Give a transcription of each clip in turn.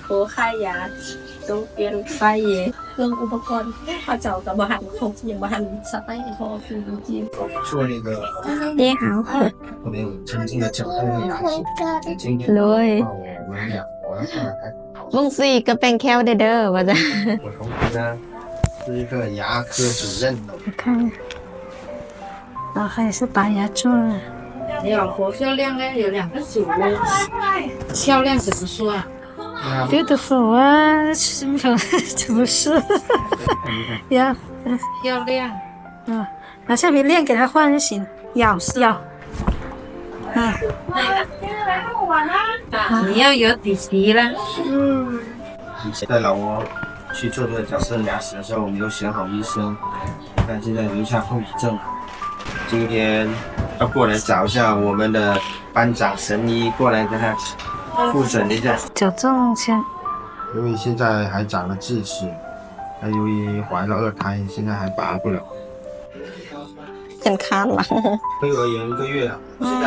โคค่ายาต้องเปลี่ยนไฟเครื่องอุปกรณ์เขาเจ้ากับบหันคงยังบหันสไตล์พอคือจริง做那个你好没有曾经的角度的打击，今天เลย 我们俩我要上来开。 วงสี่ก็เป็นแคลเด้อว่าจะ 我同学呢是一个牙科主任。看老还是拔牙做了你老婆漂亮呢，有2个组，漂亮怎么说啊？ beautiful 啊怎么说要漂亮。拿橡皮链给他换就行咬你要有底皮啦。以前带老挝去做这个矫正牙齿的时候，我没有选好医生，但现在留下后遗症。今天要过来找一下我们的班长神医，过来跟他复诊一下。矫正先因为现在还长了智齿，还由于怀了2胎，现在还拔不了。 เป็นคานหลัง 幼儿园1个月了，现在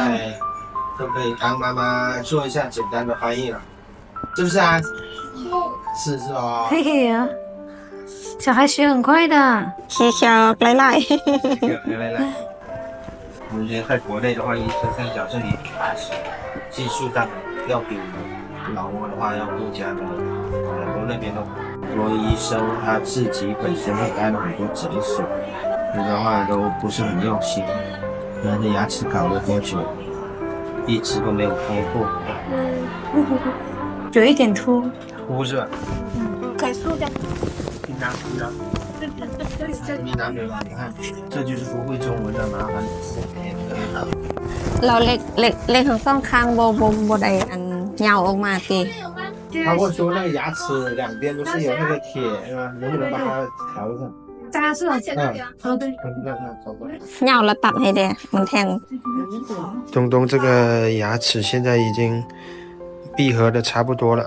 都可以帮妈妈做一下简单的翻译了，是不是啊？是哦。嘿嘿啊小孩学很快的学校来来，我们觉得在国内的话，医生像矫正你牙齿技术上要比老挝的话要更加的，老挝那边的很多医生他自己本身会开了很多诊所，有的话都不是很用心。那这牙齿搞了多久，一直都没有开过。有一点凸凸是吧？可以竖掉你拿。你拿给我，你看，这就是不会中文的麻烦。 เราเล็กของต้องข้างโบได้อันยาวออกมาตี 他跟我说那个牙齿2边都是有那个铁，是吧？能不能把它调一下？扎是对。那走过来。 ยาวแล้วตัดให้แดมันแทง东东这个牙齿现在已经闭合的差不多了。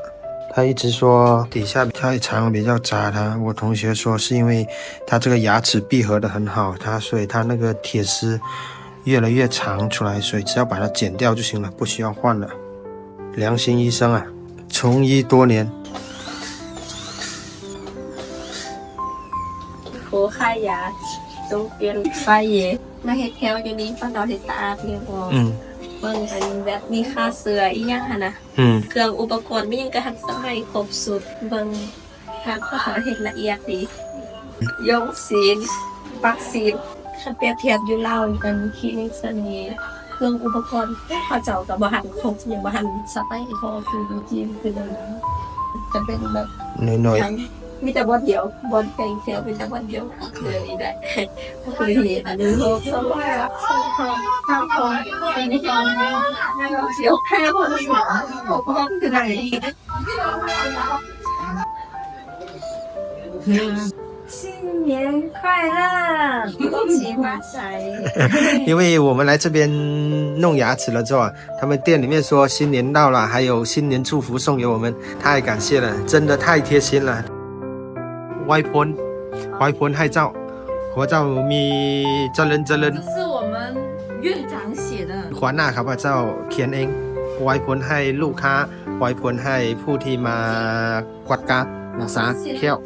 他一直说底下太长比较扎他，我同学说是因为他这个牙齿闭合的很好，所以他那个铁丝越来越长出来，所以只要把它剪掉就行了，不需要换了。良心医生啊，从医多年。โคค่ายาต้องเปลี่ยนไฟมาเฮ็ดแถวอยู่นี้ฟังเราให้สะอาดเรียบร้อยเบิ่งเป็นแบบมีค่าเสื้ออีหยังหั่นนะเครื่องอุปกรณ์มีหยังก็ทันสมัยครบสุดเบิ่งทางเขาเฮ็ดละเอียดดียงศีลวัคซีนคันเปรียบเทียบอยู่ลาวเป็นคลินิกซะนี่เครื่องอุปกรณ์เขาเจ้าก็บ่หันครบยังบ่หันสไตล์พอคือจริงคือจะเป็นแบบ น้อย มีแต่บอลเดียวบอลเป็นเสียเป็นแต่บอลเดียวเลยได้ก็คือเห็นหรือโลกสมัยละทางคนเป็นในห้องเสียวแค่คนเดียวห้องคือไหน新年快乐恭喜发财因为我们来这边弄牙齿了之后啊，他们店里面说新年到了，还有新年祝福送给我们，太感谢了，真的太贴心了。外พ้นให้เจ้าขอเจ้ามีเจริญ这是我们院长写的。ขวัญหน้าครับเจ้าเขียนเองไว้พ้นให้ลูกค้าไว้พ้นให้ผู้ที่มากวาดการรักษาแค้ว